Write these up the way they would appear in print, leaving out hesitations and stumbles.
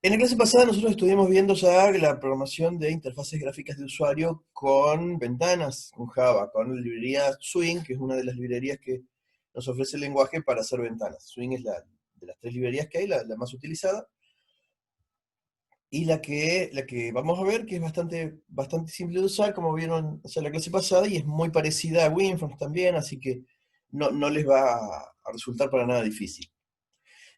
En la clase pasada nosotros estuvimos viendo ya la programación de interfaces gráficas de usuario con ventanas, con Java, con la librería Swing, que es una de las librerías que nos ofrece el lenguaje para hacer ventanas. Swing es de las tres librerías que hay, la más utilizada, y la que vamos a ver, que es bastante simple de usar, como vieron ya en la clase pasada, y es muy parecida a WinForms también, así que no les va a resultar para nada difícil.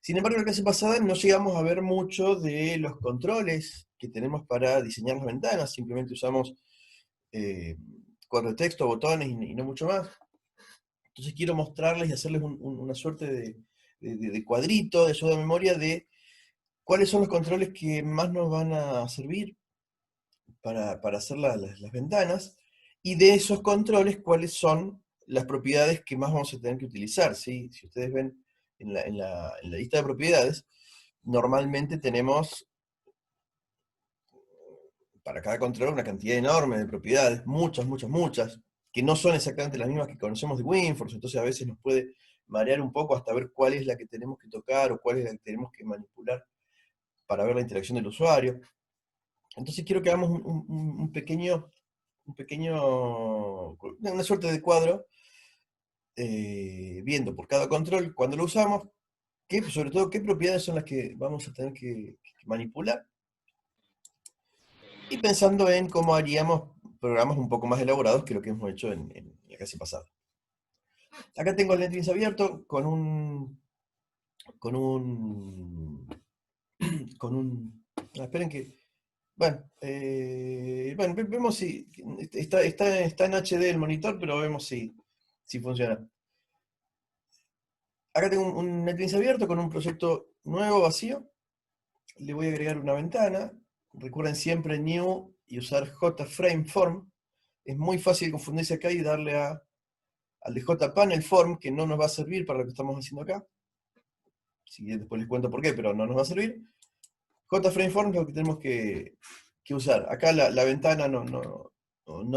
Sin embargo, en la clase pasada no llegamos a ver mucho de los controles que tenemos para diseñar las ventanas, simplemente usamos eh, cuadros de texto, botones y no mucho más. Entonces quiero mostrarles y hacerles una suerte de cuadrito, de ayuda de memoria, de cuáles son los controles que más nos van a servir para hacer las ventanas, y de esos controles cuáles son las propiedades que más vamos a tener que utilizar, ¿sí? Si ustedes ven en la lista de propiedades, normalmente tenemos para cada control una cantidad enorme de propiedades, muchas, que no son exactamente las mismas que conocemos de WinForms, entonces a veces nos puede marear un poco hasta ver cuál es la que tenemos que tocar o cuál es la que tenemos que manipular para ver la interacción del usuario. Entonces quiero que hagamos una suerte de cuadro, viendo por cada control, cuando lo usamos, sobre todo qué propiedades son las que vamos a tener que manipular, y pensando en cómo haríamos programas un poco más elaborados que lo que hemos hecho en la clase pasada. Acá tengo el NetBeans abierto con un, esperen que, bueno, vemos si, está en HD el monitor, pero vemos si funciona. Acá tengo un NetBeans abierto con un proyecto nuevo, vacío. Le voy a agregar una ventana. Recuerden siempre New y usar JFrameForm. Es muy fácil confundirse acá y darle al de JPanelForm, que no nos va a servir para lo que estamos haciendo acá. Si después les cuento por qué, pero no nos va a servir. JFrameForm es lo que tenemos que usar. Acá la ventana no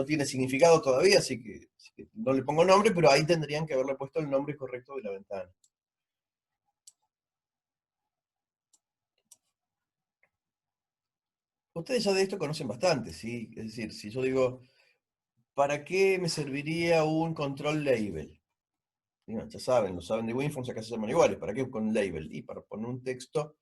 tiene significado todavía, así que no le pongo nombre, pero ahí tendrían que haberle puesto el nombre correcto de la ventana. Ustedes ya de esto conocen bastante, ¿sí? Es decir, si yo digo, ¿para qué me serviría un control label? Ya saben, lo saben de WinForms, acá se llaman iguales. ¿Para qué con label? Y para poner un texto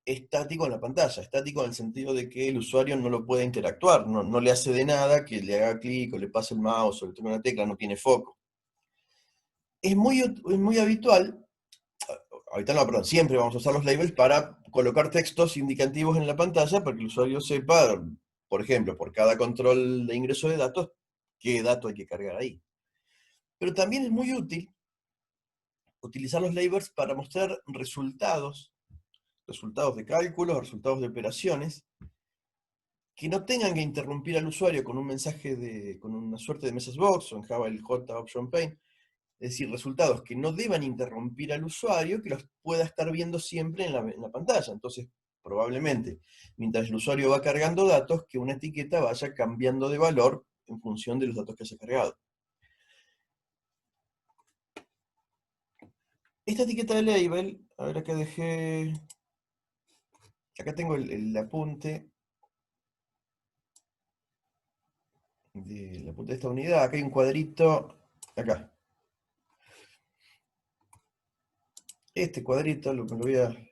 estático en la pantalla, estático en el sentido de que el usuario no lo puede interactuar, no le hace de nada que le haga clic o le pase el mouse o le toque una tecla, no tiene foco. Es muy habitual, ahorita no, perdón, siempre vamos a usar los labels para colocar textos indicativos en la pantalla para que el usuario sepa, por ejemplo, por cada control de ingreso de datos, qué dato hay que cargar ahí. Pero también es muy útil utilizar los labels para mostrar resultados de cálculos, resultados de operaciones, que no tengan que interrumpir al usuario con un mensaje con una suerte de message box, o en Java el J option pane, es decir, resultados que no deban interrumpir al usuario, que los pueda estar viendo siempre en la pantalla. Entonces, probablemente, mientras el usuario va cargando datos, que una etiqueta vaya cambiando de valor en función de los datos que haya cargado. Esta etiqueta de label, a ver, acá tengo el apunte de esta unidad, acá hay un cuadrito, acá. Este cuadrito lo voy a ver.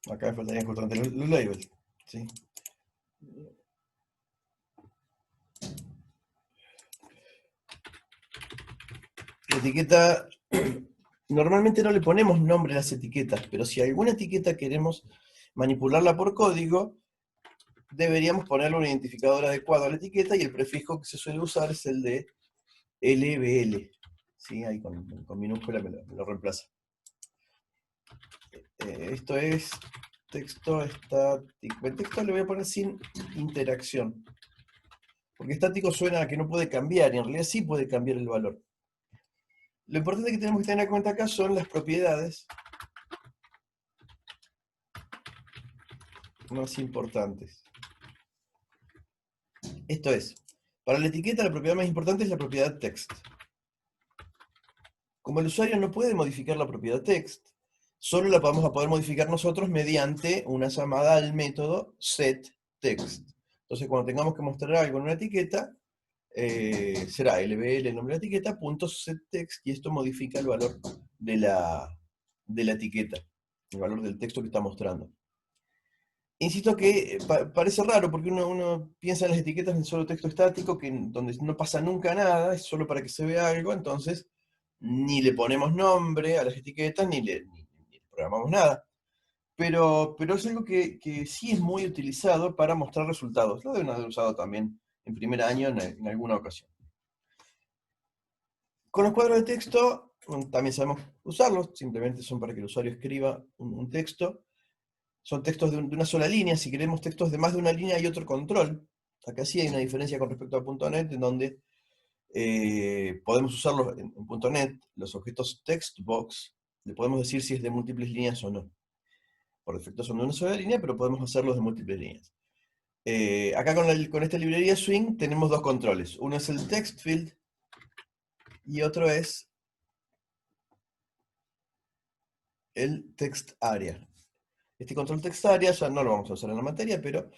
Acá me faltarían justamente los labels, ¿sí? La etiqueta, normalmente no le ponemos nombre a las etiquetas, pero si alguna etiqueta queremos manipularla por código, deberíamos ponerle un identificador adecuado a la etiqueta, y el prefijo que se suele usar es el de LBL. ¿Sí? Ahí con minúscula me lo reemplaza. Esto es texto estático. El texto le voy a poner sin interacción. Porque estático suena a que no puede cambiar, y en realidad sí puede cambiar el valor. Lo importante que tenemos que tener en cuenta acá son las propiedades más importantes. Esto es, para la etiqueta la propiedad más importante es la propiedad text. Como el usuario no puede modificar la propiedad text, solo la vamos a poder modificar nosotros mediante una llamada al método setText. Entonces, cuando tengamos que mostrar algo en una etiqueta, será lbl, el nombre de la etiqueta, punto setText, y esto modifica el valor de la etiqueta, el valor del texto que está mostrando. Insisto que parece raro porque uno piensa en las etiquetas en solo texto estático, donde no pasa nunca nada, es solo para que se vea algo, entonces ni le ponemos nombre a las etiquetas, ni programamos nada. Pero es algo que sí es muy utilizado para mostrar resultados. Lo deben haber usado también en primer año en alguna ocasión. Con los cuadros de texto también sabemos usarlos, simplemente son para que el usuario escriba un texto. Son textos de una sola línea. Si queremos textos de más de una línea hay otro control. Acá sí hay una diferencia con respecto a .NET, en donde podemos usarlos en .NET, los objetos textbox, le podemos decir si es de múltiples líneas o no. Por defecto son de una sola línea, pero podemos hacerlos de múltiples líneas. Acá con esta librería Swing tenemos dos controles. Uno es el text field y otro es el text area. Este control text area ya no lo vamos a usar en la materia, pero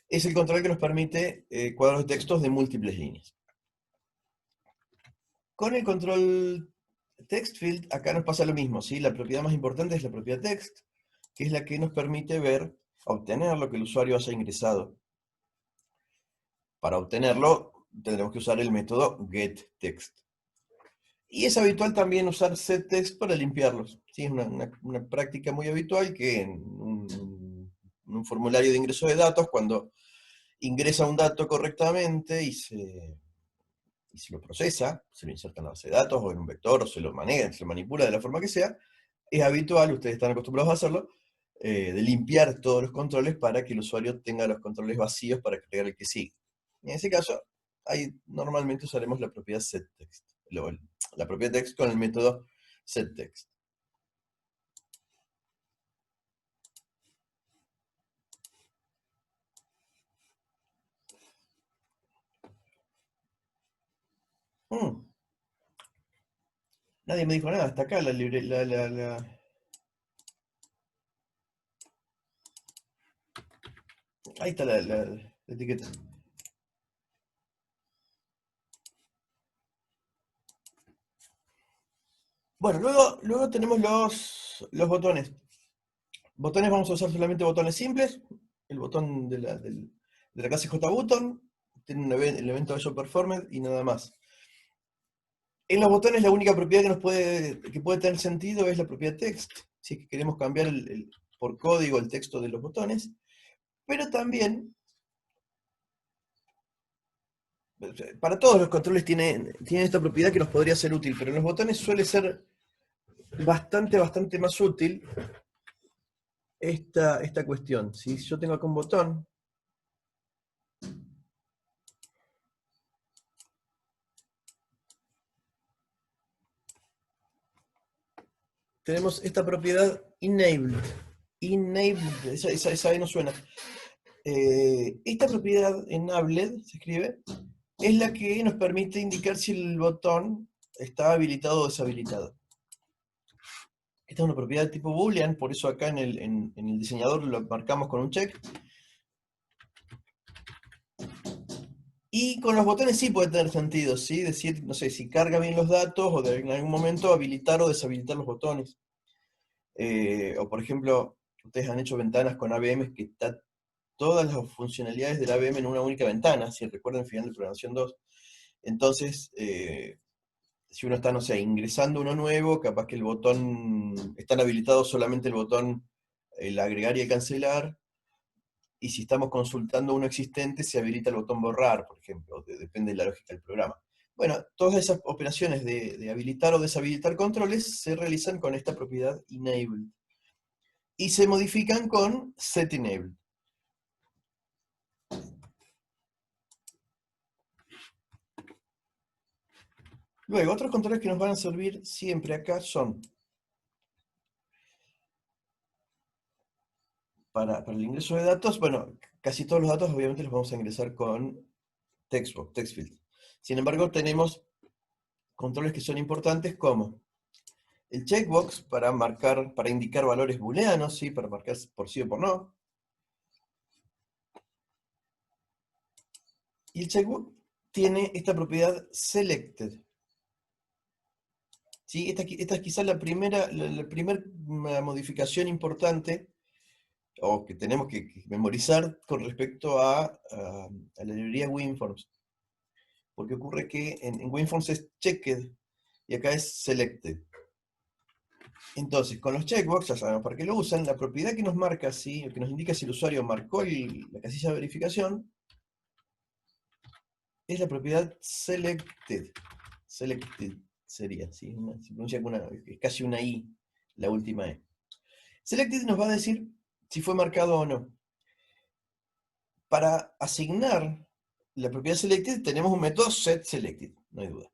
es el control que nos permite cuadros de textos de múltiples líneas. Con el control text field, acá nos pasa lo mismo, ¿sí? La propiedad más importante es la propiedad text, que es la que nos permite ver, obtener lo que el usuario haya ingresado. Para obtenerlo, tendremos que usar el método getText. Y es habitual también usar setText para limpiarlos. ¿Sí? Es una práctica muy habitual que en un formulario de ingreso de datos, cuando ingresa un dato correctamente y se lo procesa, se lo inserta en la base de datos o en un vector, o se lo maneja, se lo manipula de la forma que sea, es habitual, ustedes están acostumbrados a hacerlo, de limpiar todos los controles para que el usuario tenga los controles vacíos para crear el que sigue. En ese caso, ahí normalmente usaremos la propiedad setText, la propiedad text con el método setText. Nadie me dijo nada, hasta acá la libre, ahí está la etiqueta. Bueno, luego tenemos los botones. Botones vamos a usar solamente botones simples. El botón de la clase JButton tiene el evento IsoPerformed y nada más. En los botones la única propiedad que puede tener sentido es la propiedad text, si es que queremos cambiar por código el texto de los botones, pero también para todos los controles tiene esta propiedad que nos podría ser útil, pero en los botones suele ser bastante más útil esta cuestión. Si yo tengo acá un botón, tenemos esta propiedad enabled. Enabled, esa E no suena. Esta propiedad enabled, se escribe, es la que nos permite indicar si el botón está habilitado o deshabilitado. Esta es una propiedad de tipo boolean, por eso acá en el diseñador lo marcamos con un check. Y con los botones sí puede tener sentido, ¿sí? Decir, no sé, si carga bien los datos o en algún momento habilitar o deshabilitar los botones. O por ejemplo, ustedes han hecho ventanas con AVM que está todas las funcionalidades del AVM en una única ventana, si recuerdan final de programación 2. Entonces, si uno está, no sé, ingresando uno nuevo, capaz que el botón, están habilitados solamente el botón, el agregar y el cancelar, y si estamos consultando uno existente, se habilita el botón borrar, por ejemplo, depende de la lógica del programa. Bueno, todas esas operaciones de habilitar o deshabilitar controles se realizan con esta propiedad enable. y se modifican con setEnable. Luego, otros controles que nos van a servir siempre acá son para el ingreso de datos. Bueno, casi todos los datos obviamente los vamos a ingresar con textbox, textfield. Sin embargo, tenemos controles que son importantes como el checkbox para marcar, para indicar valores booleanos, ¿sí? Para marcar por sí o por no. Y el checkbox tiene esta propiedad selected. ¿Sí? Esta es quizás la primera modificación importante o que tenemos que memorizar con respecto a la librería WinForms. Porque ocurre que en WinForms es checked y acá es selected. Entonces, con los checkbox, ya sabemos para qué lo usan, la propiedad que nos marca, ¿sí? Que nos indica si el usuario marcó la casilla de verificación, es la propiedad selected. Selected sería, ¿sí? Se pronuncia con es casi una I, la última E. Selected nos va a decir si fue marcado o no. Para asignar la propiedad selected tenemos un método setSelected, no hay duda.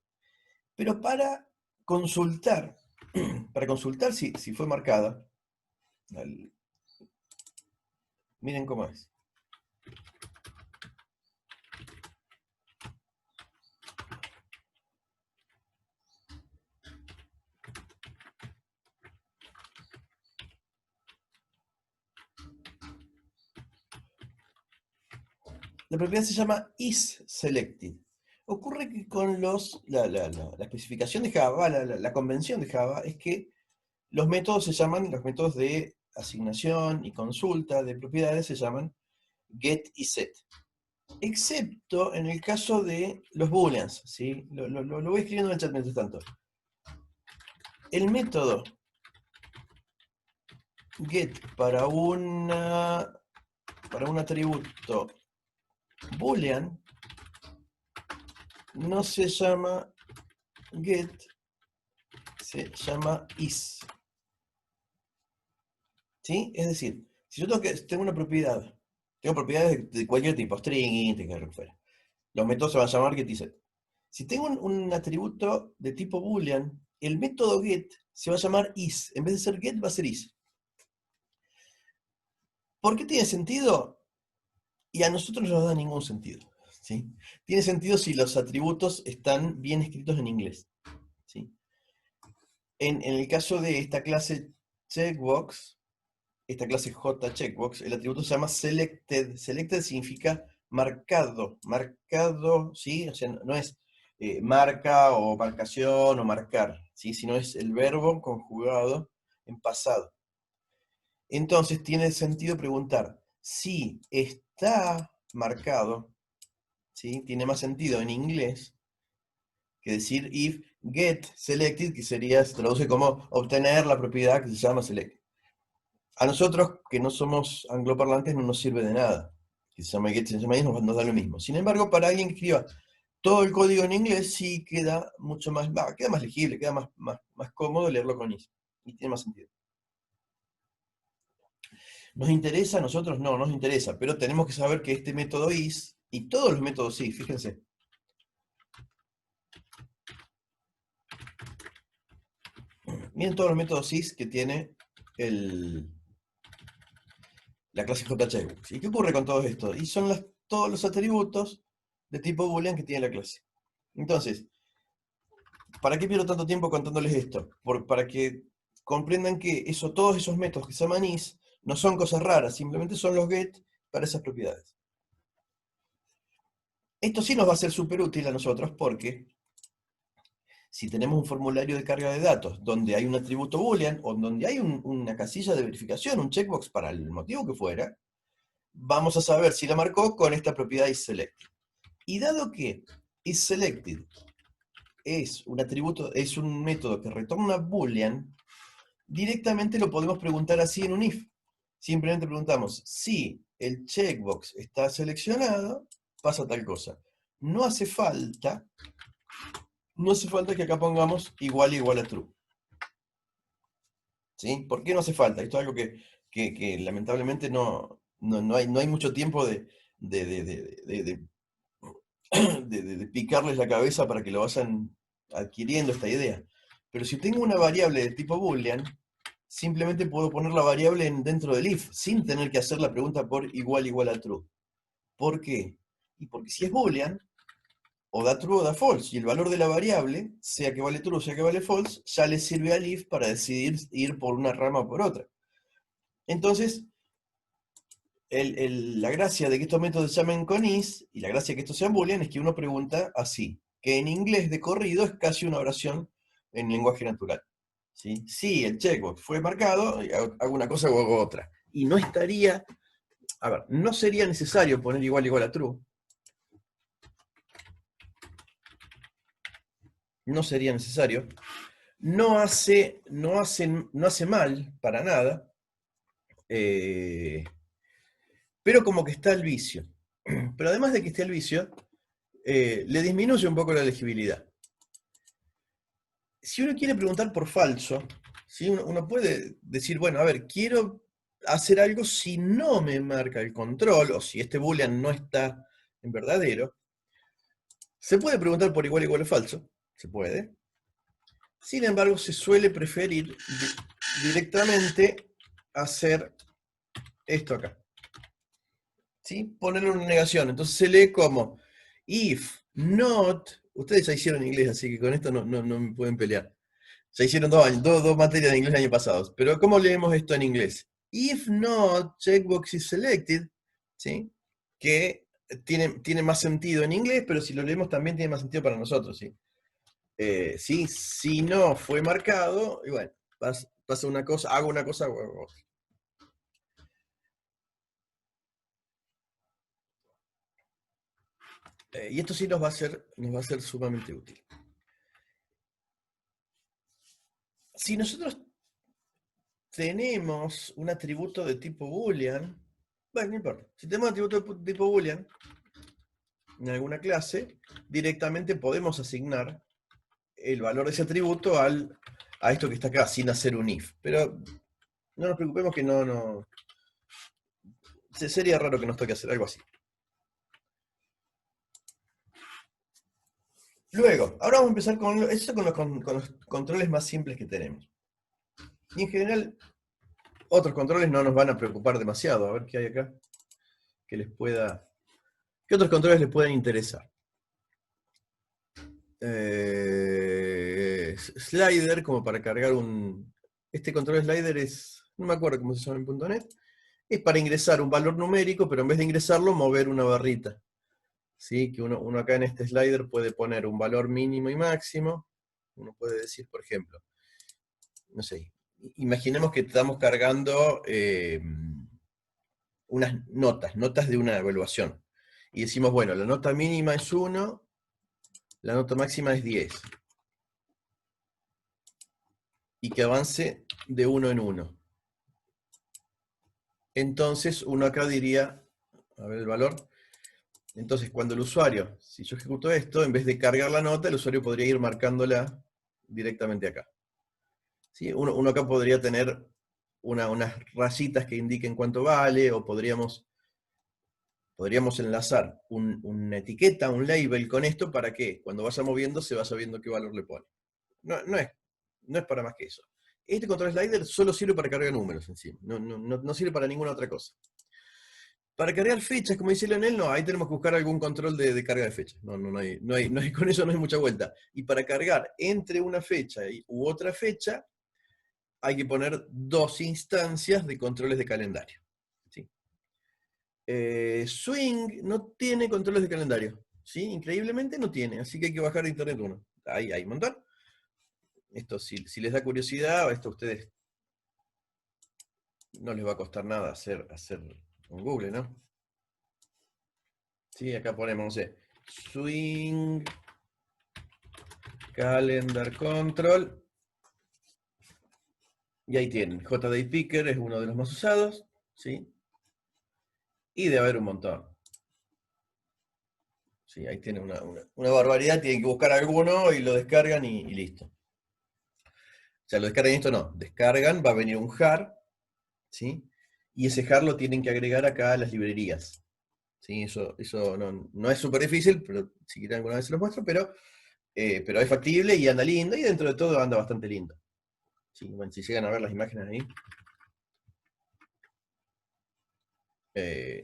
Pero para consultar si fue marcada, miren cómo es. La propiedad se llama isSelected. Ocurre que con la especificación de Java, la convención de Java, es que los métodos se llaman, los métodos de asignación y consulta de propiedades se llaman get y set. Excepto en el caso de los booleans, ¿sí? Lo voy escribiendo en el chat mientras tanto. El método get para un atributo boolean no se llama get, se llama is. ¿Sí? Es decir, si yo tengo una propiedad, tengo propiedades de cualquier tipo, string, int, que lo que fuera. Los métodos se van a llamar get y set. Si tengo un atributo de tipo boolean, el método get se va a llamar is. En vez de ser get, va a ser is. ¿Por qué tiene sentido? Y a nosotros no nos da ningún sentido. ¿Sí? Tiene sentido si los atributos están bien escritos en inglés. ¿Sí? En el caso de esta clase checkbox, esta clase JCheckbox, el atributo se llama selected. Selected significa marcado. Marcado, ¿sí? O sea, no es marca o marcación o marcar, ¿sí? Sino es el verbo conjugado en pasado. Entonces tiene sentido preguntar si está marcado, ¿sí? Tiene más sentido en inglés que decir if get selected, que sería, se traduce como obtener la propiedad que se llama select. A nosotros, que no somos angloparlantes, no nos sirve de nada. Que se llama get, se llama is, nos da lo mismo. Sin embargo, para alguien que escriba todo el código en inglés, sí queda mucho más, queda más legible, queda más cómodo leerlo con is. Y tiene más sentido. ¿Nos interesa? A nosotros no nos interesa, pero tenemos que saber que este método is, y todos los métodos is, fíjense. Miren todos los métodos is que tiene la clase JCheckbox. ¿Y qué ocurre con todo esto? Y son todos los atributos de tipo boolean que tiene la clase. Entonces, ¿para qué pierdo tanto tiempo contándoles esto? Para que comprendan que todos esos métodos que se llaman is no son cosas raras, simplemente son los get para esas propiedades. Esto sí nos va a ser súper útil a nosotros porque si tenemos un formulario de carga de datos donde hay un atributo boolean o donde hay una casilla de verificación, un checkbox para el motivo que fuera, vamos a saber si la marcó con esta propiedad isSelected. Y dado que isSelected es un atributo, es un método que retorna boolean, directamente lo podemos preguntar así en un if. Simplemente preguntamos si el checkbox está seleccionado, pasa tal cosa. No hace falta que acá pongamos igual a true. ¿Sí? ¿Por qué no hace falta? Esto es algo que que lamentablemente no hay mucho tiempo de, de- de- de- de picarles la cabeza para que lo vayan adquiriendo esta idea. Pero si tengo una variable de tipo boolean, simplemente puedo poner la variable dentro del if, sin tener que hacer la pregunta por igual a true. ¿Por qué? Y porque si es boolean, o da true o da false, y el valor de la variable, sea que vale true o sea que vale false, ya le sirve al if para decidir ir por una rama o por otra. Entonces, la gracia de que estos métodos se llamen con is, y la gracia de que estos sean boolean, es que uno pregunta así, que en inglés de corrido es casi una oración en lenguaje natural. ¿Sí? Si el checkbox fue marcado, hago una cosa o hago otra. Y no estaría, a ver, no sería necesario poner igual a true. No sería necesario. No hace mal para nada, pero como que está el vicio. Pero además de que esté el vicio, le disminuye un poco la legibilidad. Si uno quiere preguntar por falso, ¿sí? Uno puede decir, bueno, a ver, quiero hacer algo si no me marca el control, o si este boolean no está en verdadero. Se puede preguntar por igual o falso, se puede. Sin embargo, se suele preferir directamente hacer esto acá. ¿Sí? Ponerlo en una negación. Entonces se lee como if not. Ustedes ya hicieron inglés, así que con esto no me pueden pelear. Ya hicieron dos materias de inglés el año pasado. Pero ¿cómo leemos esto en inglés? If not, checkbox is selected. ¿Sí? Que tiene más sentido en inglés, pero si lo leemos también tiene más sentido para nosotros. ¿Sí? ¿Sí? Si no fue marcado, y bueno, pasa una cosa, hago una cosa o hago otra. Y esto sí nos va a ser sumamente útil. Si nosotros tenemos un atributo de tipo boolean, bueno, no importa. Si tenemos un atributo de tipo boolean en alguna clase, directamente podemos asignar el valor de ese atributo a esto que está acá, sin hacer un if. Pero no nos preocupemos que sería raro que nos toque hacer algo así. Luego, ahora vamos a empezar con los controles más simples que tenemos. Y en general, otros controles no nos van a preocupar demasiado. A ver qué hay acá que les pueda... ¿Qué otros controles les pueden interesar? Slider, como para cargar un... Este control slider es... No me acuerdo cómo se llama en .NET. Es para ingresar un valor numérico, pero en vez de ingresarlo, mover una barrita. ¿Sí? Que uno acá en este slider puede poner un valor mínimo y máximo. Uno puede decir, por ejemplo, no sé, imaginemos que estamos cargando unas notas de una evaluación. Y decimos, bueno, la nota mínima es 1, la nota máxima es 10. Y que avance de 1 en 1. Entonces uno acá diría, a ver el valor, entonces cuando el usuario, si yo ejecuto esto, en vez de cargar la nota, el usuario podría ir marcándola directamente acá. ¿Sí? Uno acá podría tener unas rayitas que indiquen cuánto vale, o podríamos enlazar una etiqueta, un label con esto, para que cuando vaya moviendo se vaya viendo qué valor le pone. No es para más que eso. Este control slider solo sirve para cargar números encima, no sirve para ninguna otra cosa. Para cargar fechas, como dice Leonel, no, ahí tenemos que buscar algún control de carga de fechas. Con eso no hay mucha vuelta. Y para cargar entre una fecha u otra fecha, hay que poner dos instancias de controles de calendario. ¿Sí? Swing no tiene controles de calendario. ¿Sí? Increíblemente no tiene, así que hay que bajar de internet uno. Ahí hay un montón. Esto, si les da curiosidad, esto a ustedes no les va a costar nada hacer con Google, ¿no? Sí, acá ponemos, no sé, Swing Calendar Control. Y ahí tienen, JD Picker es uno de los más usados, ¿sí? Y debe haber un montón. Sí, ahí tienen una barbaridad, tienen que buscar alguno y lo descargan y listo. O sea, lo descargan y esto no, descargan, va a venir un jar, ¿sí? y ese jar lo tienen que agregar acá a las librerías. ¿Sí? Eso no es súper difícil, pero si quieren alguna vez se los muestro, pero es factible y anda lindo, y dentro de todo anda bastante lindo. ¿Sí? Bueno, si llegan a ver las imágenes ahí.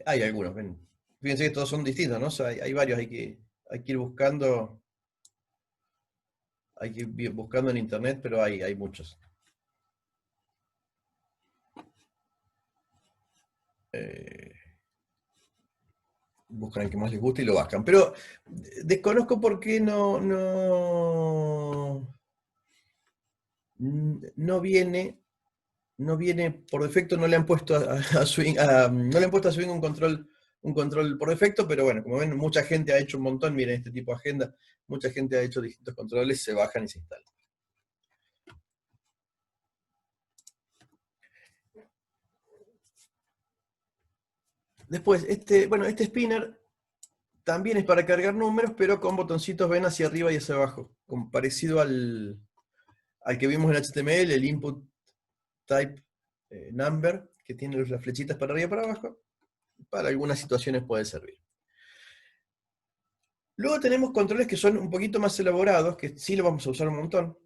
Hay algunos, ven. Fíjense que todos son distintos, ¿no? O sea, hay varios, hay que ir buscando. Hay que ir buscando en internet, pero hay muchos. Eh, Buscan el que más les guste y lo bajan. Pero desconozco por qué no viene, por defecto, no le han puesto a Swing, no le han puesto a Swing un control por defecto, pero bueno, como ven, mucha gente ha hecho un montón, miren este tipo de agenda, mucha gente ha hecho distintos controles, se bajan y se instalan. Después, este spinner también es para cargar números, pero con botoncitos ven hacia arriba y hacia abajo, parecido al que vimos en HTML, el input type number, que tiene las flechitas para arriba y para abajo. Para algunas situaciones puede servir. Luego tenemos controles que son un poquito más elaborados, que sí lo vamos a usar un montón,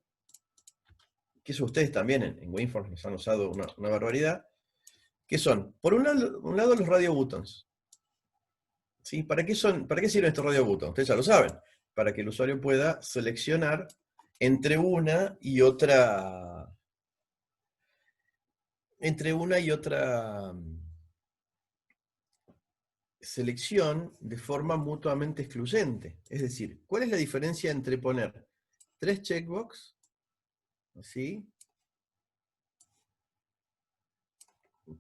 que eso ustedes también en WinForms nos han usado una barbaridad, que son, por un lado los radio buttons. ¿Sí? ¿Para qué sirven estos radio buttons? Ustedes ya lo saben, para que el usuario pueda seleccionar entre una y otra selección de forma mutuamente excluyente. Es decir, ¿cuál es la diferencia entre poner 3 checkbox, ¿sí?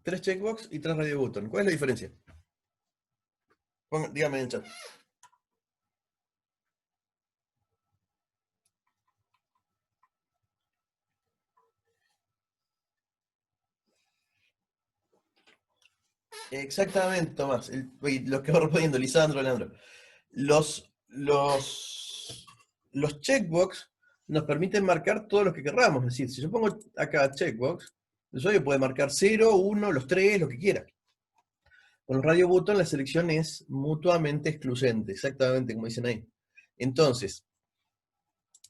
3 checkbox y 3 radio button? ¿Cuál es la diferencia? Dígame en el chat. Exactamente, Tomás. Lo que va respondiendo, Lisandro, Leandro. Los checkbox nos permiten marcar todos los que querramos. Es decir, si yo pongo acá checkbox, el usuario puede marcar 0, 1, los 3, lo que quiera. Con el radio button la selección es mutuamente excluyente, exactamente como dicen ahí. Entonces,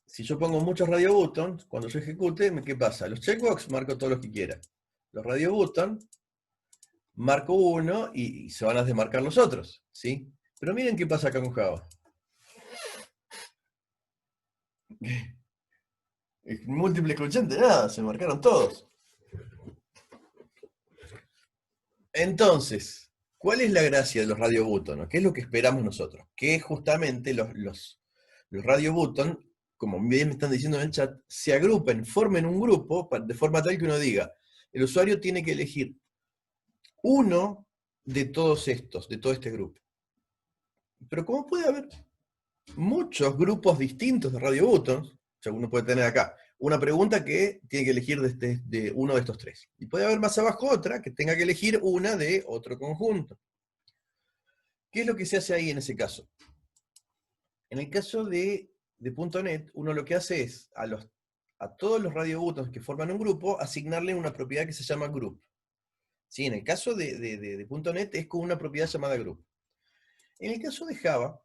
si yo pongo muchos radio buttons, cuando yo ejecute, ¿qué pasa? Los checkbox marco todos los que quiera. Los radio button marco uno y se van a desmarcar los otros, ¿sí? Pero miren qué pasa acá con Java. Es múltiple excluyente, nada, se marcaron todos. Entonces, ¿cuál es la gracia de los radio button? ¿Qué es lo que esperamos nosotros? Que justamente los radio button, como bien me están diciendo en el chat, se agrupen, formen un grupo de forma tal que uno diga, el usuario tiene que elegir uno de todos estos, de todo este grupo. Pero ¿cómo puede haber muchos grupos distintos de radio buttons? O sea, uno puede tener acá una pregunta que tiene que elegir de uno de estos tres. Y puede haber más abajo otra que tenga que elegir una de otro conjunto. ¿Qué es lo que se hace ahí en ese caso? En el caso de .NET, uno lo que hace es a todos los radio buttons que forman un grupo, asignarle una propiedad que se llama group. ¿Sí? En el caso de .NET es con una propiedad llamada group. En el caso de Java,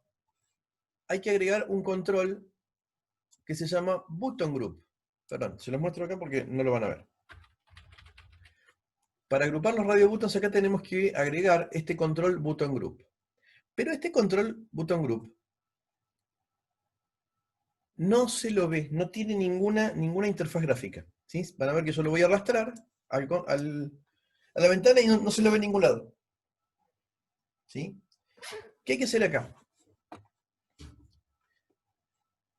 hay que agregar un control que se llama button group. Perdón, se los muestro acá porque no lo van a ver. Para agrupar los radio buttons acá tenemos que agregar este control button group. Pero este control button group no se lo ve, no tiene ninguna interfaz gráfica. ¿Sí? Van a ver que yo lo voy a arrastrar a la ventana y no se lo ve en ningún lado. ¿Sí? ¿Qué hay que hacer acá?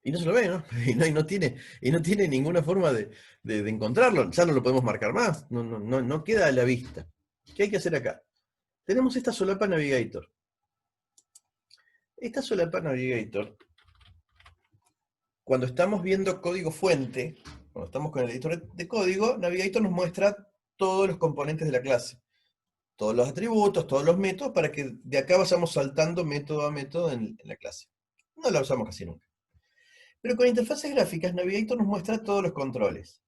Y no se lo ve, ¿no? Y no tiene ninguna forma de encontrarlo. Ya no lo podemos marcar más. No queda a la vista. ¿Qué hay que hacer acá? Tenemos esta solapa Navigator. Esta solapa Navigator, cuando estamos viendo código fuente, cuando estamos con el editor de código, Navigator nos muestra todos los componentes de la clase. Todos los atributos, todos los métodos, para que de acá vayamos saltando método a método en la clase. No la usamos casi nunca. Pero con interfaces gráficas, Navigator nos muestra todos los controles.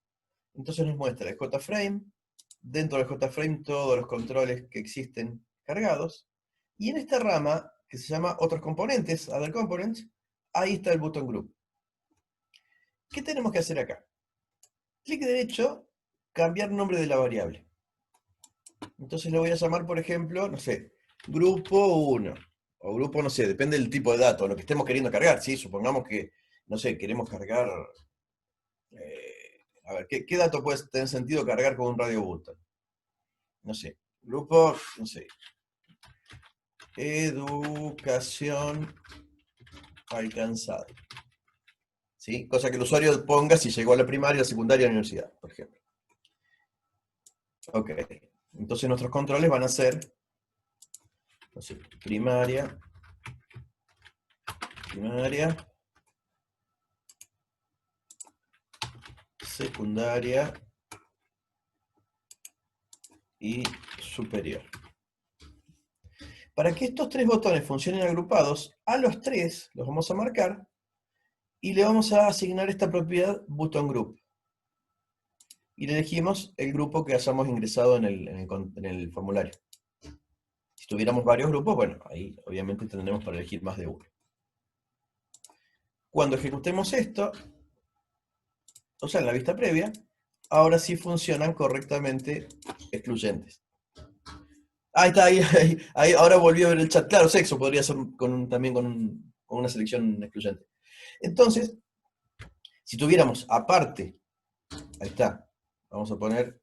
Entonces nos muestra el JFrame, dentro del JFrame todos los controles que existen cargados. Y en esta rama, que se llama otros componentes, other components, ahí está el button group. ¿Qué tenemos que hacer acá? Clic derecho, cambiar nombre de la variable. Entonces le voy a llamar, por ejemplo, no sé, grupo 1. O grupo, no sé, depende del tipo de dato, lo que estemos queriendo cargar, ¿sí? Supongamos que, no sé, queremos cargar... a ver, ¿qué dato puede tener sentido cargar con un radio button? No sé, grupo, no sé, educación alcanzada. ¿Sí? Cosa que el usuario ponga si llegó a la primaria, la secundaria, a la universidad, por ejemplo. Ok, entonces nuestros controles van a ser, no sé, primaria, secundaria y superior. Para que estos tres botones funcionen agrupados, a los tres los vamos a marcar y le vamos a asignar esta propiedad button group. Y le elegimos el grupo que hayamos ingresado en el formulario. Si tuviéramos varios grupos, bueno, ahí obviamente tendremos para elegir más de uno. Cuando ejecutemos esto, o sea, en la vista previa, ahora sí funcionan correctamente excluyentes. Ahí está, ahí, ahora volvió a ver el chat. Claro, sexo podría ser también con una selección excluyente. Entonces, si tuviéramos aparte, ahí está, vamos a poner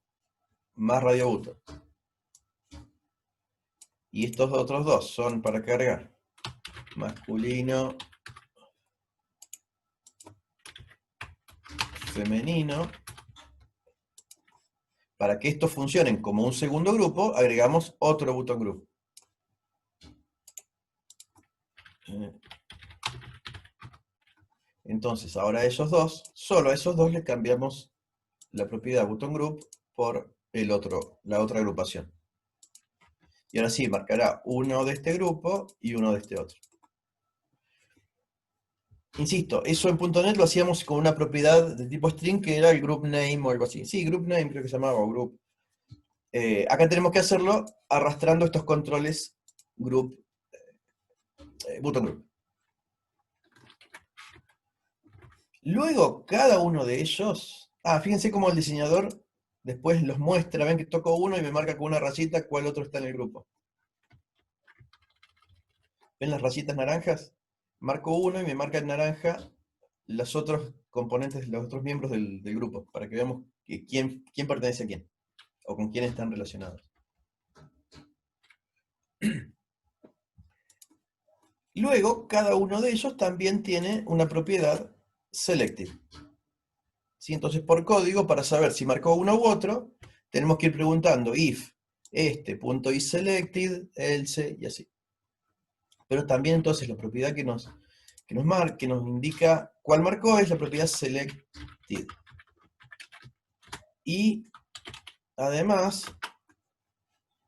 más radio button. Y estos otros dos son para cargar masculino, femenino. Para que estos funcionen como un segundo grupo, agregamos otro button group. Entonces, ahora a esos dos, solo a esos dos le cambiamos la propiedad button group por la otra agrupación. Y ahora sí, marcará uno de este grupo y uno de este otro. Insisto, eso en .NET lo hacíamos con una propiedad de tipo string que era el group name o algo así. Sí, group name creo que se llamaba, o group. Acá tenemos que hacerlo arrastrando estos controles group, button group. Luego, cada uno de ellos... fíjense cómo el diseñador después los muestra. Ven que toco uno y me marca con una rayita cuál otro está en el grupo. ¿Ven las rayitas naranjas? Marco uno y me marca en naranja los otros componentes, los otros miembros del grupo, para que veamos quién pertenece a quién, o con quién están relacionados. Luego, cada uno de ellos también tiene una propiedad selected. ¿Sí? Entonces, por código, para saber si marcó uno u otro, tenemos que ir preguntando if .isSelected, else, y así. Pero también entonces la propiedad que nos indica cuál marcó es la propiedad selected. Y además,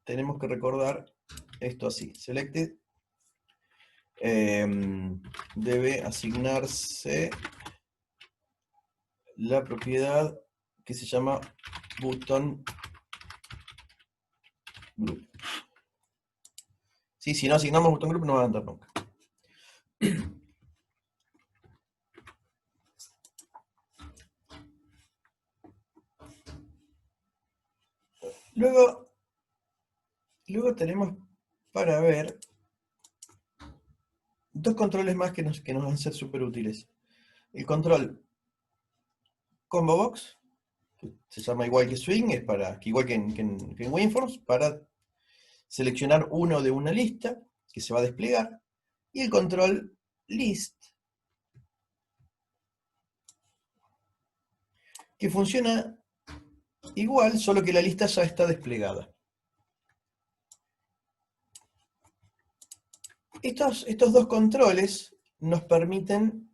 tenemos que recordar esto así, selected debe asignarse la propiedad que se llama button group. Sí, si no asignamos button group no va a andar nunca. Luego tenemos para ver dos controles más que nos van a ser súper útiles. El control combo box, que se llama igual que swing, es igual que en WinForms, para seleccionar uno de una lista que se va a desplegar. Y el control list, que funciona igual, solo que la lista ya está desplegada. Estos dos controles nos permiten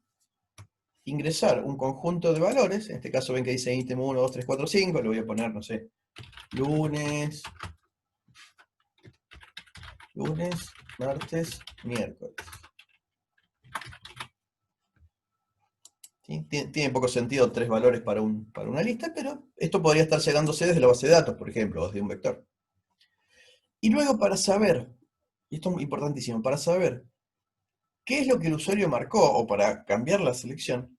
ingresar un conjunto de valores. En este caso ven que dice ítem 1, 2, 3, 4, 5. Le voy a poner, no sé, lunes, martes, miércoles. ¿Sí? Tiene poco sentido 3 valores para una lista, pero esto podría estar llegándose desde la base de datos, por ejemplo, o desde un vector. Y luego para saber, y esto es importantísimo, para saber qué es lo que el usuario marcó, o para cambiar la selección,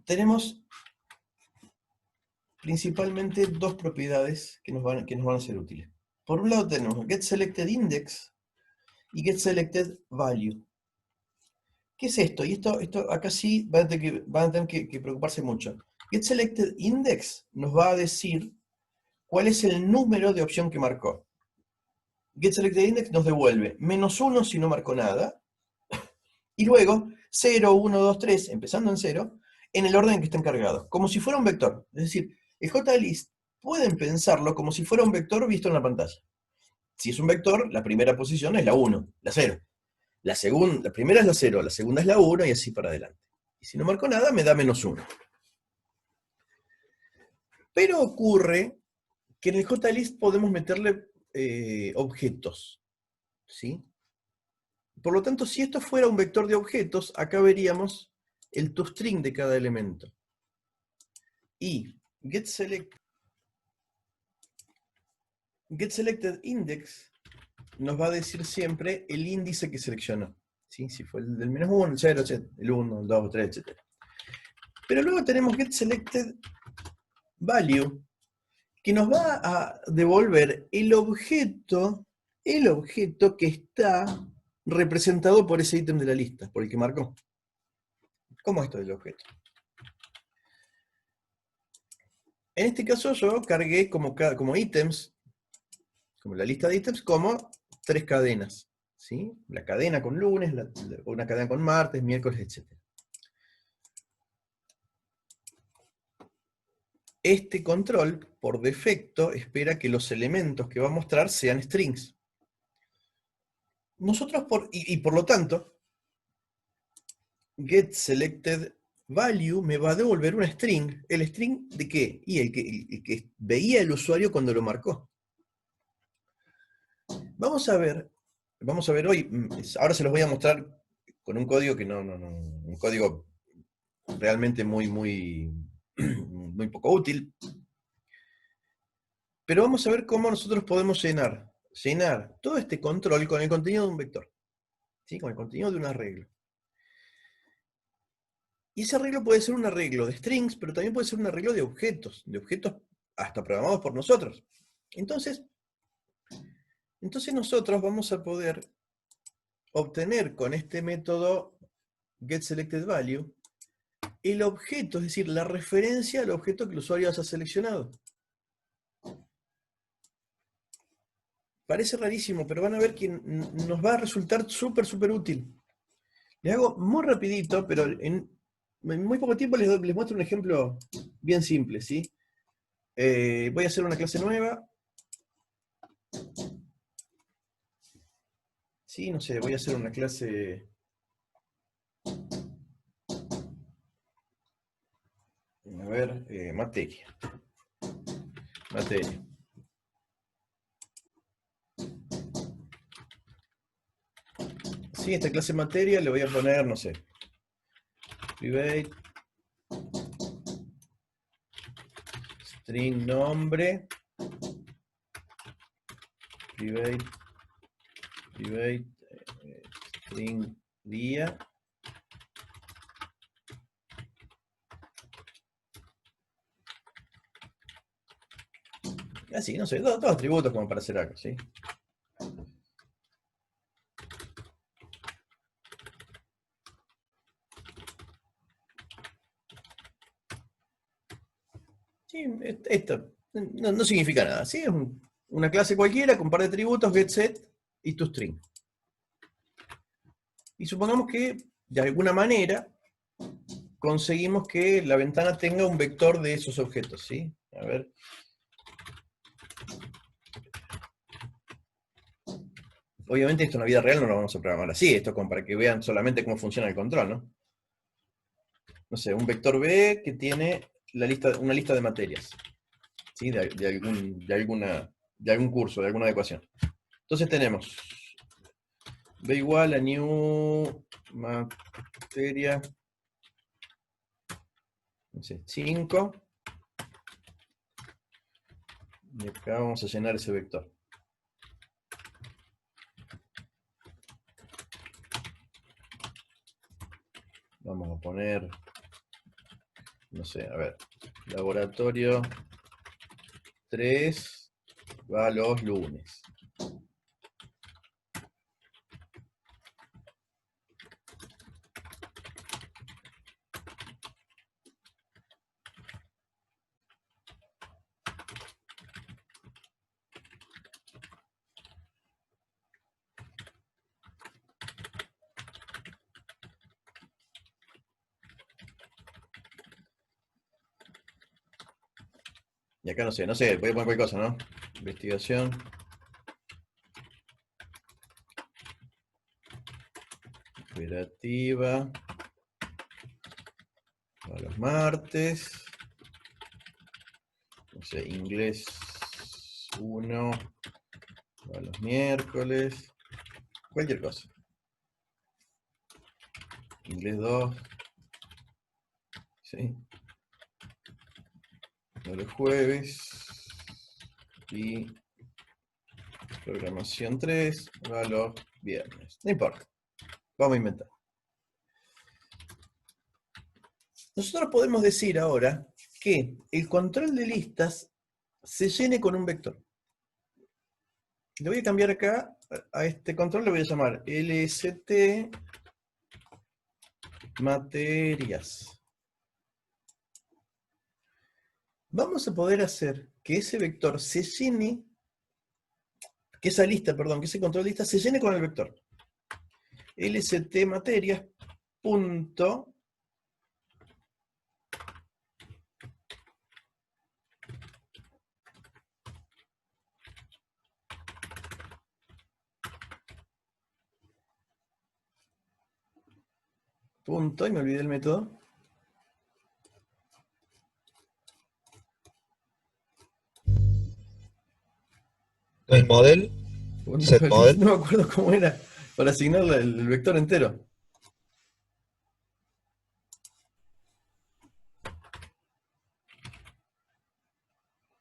tenemos principalmente dos propiedades que nos van a ser útiles. Por un lado tenemos getSelectedIndex y getSelectedValue. ¿Qué es esto? Y esto acá sí van a tener que preocuparse mucho. GetSelectedIndex nos va a decir cuál es el número de opción que marcó. GetSelectedIndex nos devuelve -1 si no marcó nada, y luego 0, 1, 2, 3, empezando en 0, en el orden en que están cargados, como si fuera un vector. Es decir, el JList pueden pensarlo como si fuera un vector visto en la pantalla. Si es un vector, la primera posición es la 1, la 0. La primera es la 0, la segunda es la 1 y así para adelante. Y si no marco nada, me da -1. Pero ocurre que en el JList podemos meterle objetos, ¿sí? Por lo tanto, si esto fuera un vector de objetos, acá veríamos el toString de cada elemento. Y getSelectedIndex nos va a decir siempre el índice que seleccionó. ¿Sí? Si fue el del -1, el 0, el 1, el 2, el 3, etc. Pero luego tenemos getSelectedValue, que nos va a devolver el objeto que está representado por ese ítem de la lista, por el que marcó. ¿Cómo es esto del objeto? En este caso yo cargué como ítems, como la lista de ítems, como 3 cadenas. ¿Sí? La cadena con lunes, una cadena con martes, miércoles, etc. Este control, por defecto, espera que los elementos que va a mostrar sean strings. Nosotros, por lo tanto, getSelectedValue me va a devolver una string. ¿El string de qué? Y el que veía el usuario cuando lo marcó. Vamos a ver hoy, ahora se los voy a mostrar con un código que un código realmente muy poco útil. Pero vamos a ver cómo nosotros podemos llenar todo este control con el contenido de un vector, ¿sí? Con el contenido de un arreglo. Y ese arreglo puede ser un arreglo de strings, pero también puede ser un arreglo de objetos hasta programados por nosotros. Entonces nosotros vamos a poder obtener con este método getSelectedValue el objeto, es decir, la referencia al objeto que el usuario haya seleccionado. Parece rarísimo, pero van a ver que nos va a resultar súper útil. Les hago muy rapidito, pero en muy poco tiempo les muestro un ejemplo bien simple, ¿sí? Voy a hacer una clase nueva. Sí, no sé, voy a hacer una clase... A ver, materia. Sí, esta clase materia le voy a poner, no sé, private, string nombre, private, string día. Así, no sé, dos atributos como para hacer algo, ¿sí? Sí, esto no significa nada, ¿sí? Es una clase cualquiera con un par de atributos, getSet y toString. Y supongamos que, de alguna manera, conseguimos que la ventana tenga un vector de esos objetos, ¿sí? A ver. Obviamente esto en la vida real no lo vamos a programar así, esto como para que vean solamente cómo funciona el control, ¿no? No sé, un vector B que tiene una lista de materias, ¿sí? De alguna de algún curso, de alguna adecuación. Entonces tenemos B igual a new materia, no sé, 5. Y acá vamos a llenar ese vector. Vamos a poner, no sé, a ver, laboratorio 3 va los lunes. Y acá no sé, voy a poner cualquier cosa, ¿no? Investigación. Operativa. Para los martes. No sé, inglés 1. Para los miércoles. Cualquier cosa. Inglés 2. ¿Sí? Para los jueves. Y programación 3 para los viernes. No importa. Vamos a inventar. Nosotros podemos decir ahora que el control de listas se llene con un vector. Le voy a cambiar acá, a este control le voy a llamar lst materias. Vamos a poder hacer que ese vector se llene, que esa lista, perdón, que ese control de lista se llene con el vector. lst materias punto punto, y me olvidé el método. El model, set model. No me acuerdo cómo era, para asignarle el vector entero.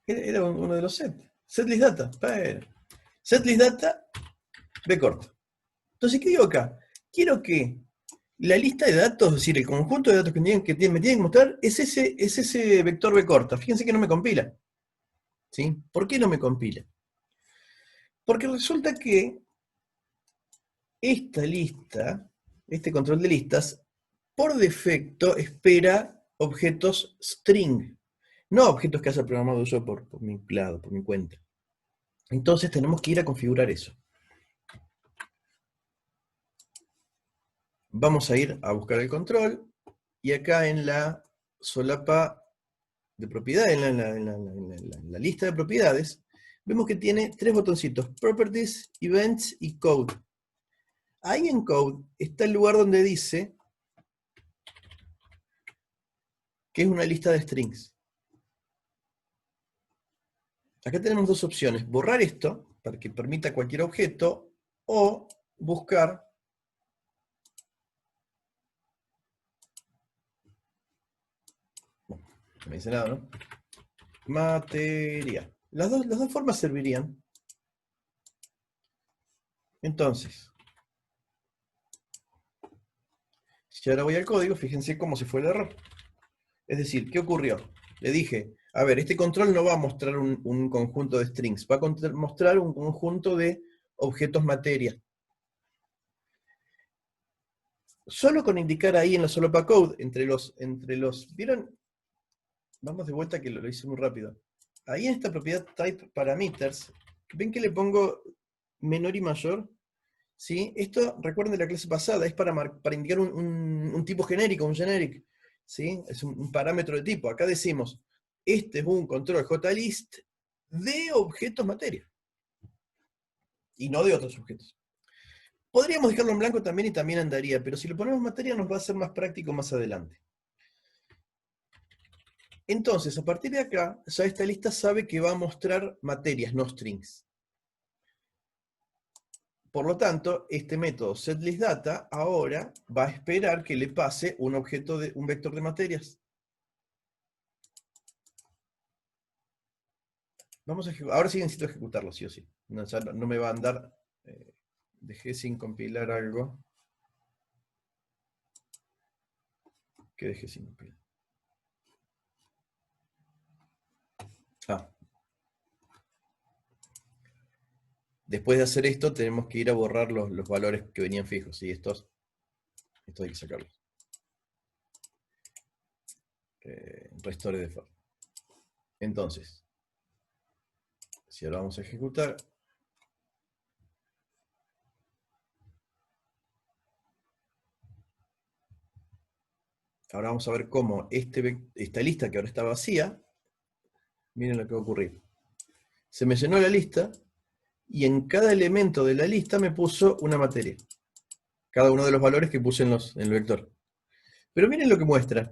Era uno de los set. Setlist data. Setlist data, B corto. Entonces, ¿qué digo acá? Quiero que la lista de datos, es decir, el conjunto de datos que me tienen que mostrar, es ese vector B corta. Fíjense que no me compila. ¿Sí? ¿Por qué no me compila? Porque resulta que esta lista, este control de listas, por defecto espera objetos string, no objetos que haya programado yo por mi lado, por mi cuenta. Entonces tenemos que ir a configurar eso. Vamos a ir a buscar el control, y acá en la solapa de propiedades, en la lista de propiedades, vemos que tiene 3 botoncitos: Properties, Events y Code. Ahí en Code está el lugar donde dice que es una lista de strings. Acá tenemos dos opciones: borrar esto, para que permita cualquier objeto, o buscar no me dice nada, ¿no? Materia. Las dos formas servirían. Entonces, si ahora voy al código, fíjense cómo se fue el error. Es decir, ¿qué ocurrió? Le dije, a ver, este control no va a mostrar un conjunto de strings, va a mostrar un conjunto de objetos materia. Solo con indicar ahí en la solapa code, entre los, ¿vieron? Vamos de vuelta que lo hice muy rápido. Ahí en esta propiedad type parameters, ¿ven que le pongo menor y mayor? ¿Sí? Esto, recuerden de la clase pasada, es para indicar un tipo genérico, un generic. ¿Sí? Es un parámetro de tipo. Acá decimos, este es un control JList de objetos materia. Y no de otros objetos. Podríamos dejarlo en blanco también y también andaría, pero si lo ponemos materia nos va a ser más práctico más adelante. Entonces, a partir de acá, ya esta lista sabe que va a mostrar materias, no strings. Por lo tanto, este método setListData ahora va a esperar que le pase un vector de materias. Vamos a ejecutar. Ahora sí necesito ejecutarlo, sí o sí. No, ya no me va a andar. Dejé sin compilar algo. ¿Qué dejé sin compilar? Después de hacer esto, tenemos que ir a borrar los valores que venían fijos. Y estos hay que sacarlos. Restore default. Entonces, si ahora vamos a ejecutar, ahora vamos a ver cómo esta lista que ahora está vacía, miren lo que va a ocurrir. Se me llenó la lista y en cada elemento de la lista me puso una materia. Cada uno de los valores que puse en el vector. Pero miren lo que muestra.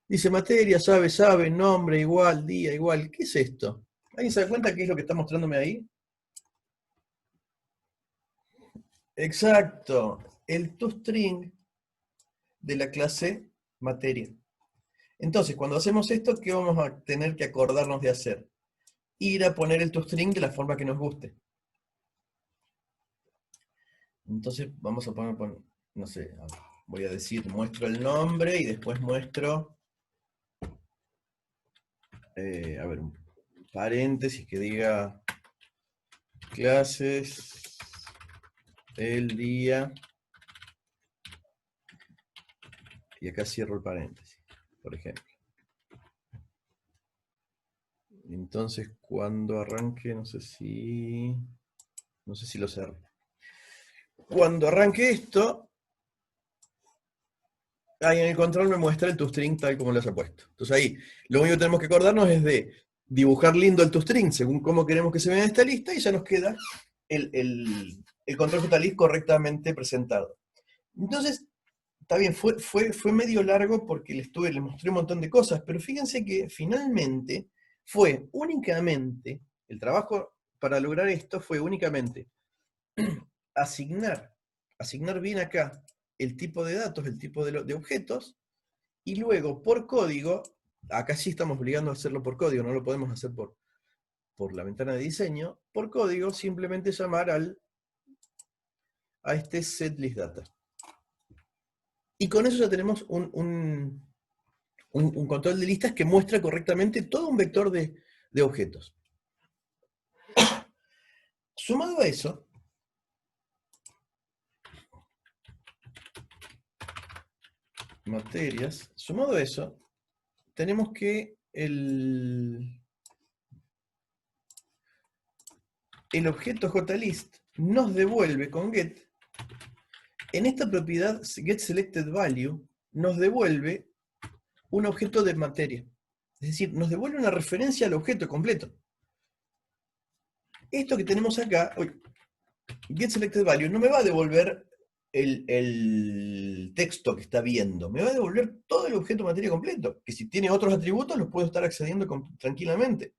Dice materia, sabe, nombre, igual, día, igual. ¿Qué es esto? ¿Alguien se da cuenta qué es lo que está mostrándome ahí? Exacto. El toString de la clase materia. Entonces, cuando hacemos esto, ¿qué vamos a tener que acordarnos de hacer? Ir a poner el toString de la forma que nos guste. Entonces, vamos a poner no sé, voy a decir, muestro el nombre y después muestro, a ver, un paréntesis que diga clases, el día, y acá cierro el paréntesis, por ejemplo. Entonces, cuando arranque, no sé si lo cerro. Cuando arranque esto, ahí en el control me muestra el toString tal como lo haya puesto. Entonces ahí, lo único que tenemos que acordarnos es de dibujar lindo el toString según cómo queremos que se vea en esta lista, y ya nos queda el control JList correctamente presentado. Entonces, está bien, fue medio largo porque les mostré un montón de cosas, pero fíjense que finalmente fue únicamente, el trabajo para lograr esto fue únicamente asignar bien acá el tipo de datos, el tipo de objetos, y luego por código, acá sí estamos obligando a hacerlo por código, no lo podemos hacer por la ventana de diseño, por código simplemente llamar a este setListData. Y con eso ya tenemos un control de listas que muestra correctamente todo un vector de objetos. Sumado a eso, materias, sumado a eso, tenemos que el objeto JList nos devuelve con get, en esta propiedad getSelectedValue nos devuelve un objeto de materia. Es decir, nos devuelve una referencia al objeto completo. Esto que tenemos acá, getSelectedValue, no me va a devolver el texto que está viendo, me va a devolver todo el objeto materia completo, que si tiene otros atributos los puedo estar accediendo tranquilamente.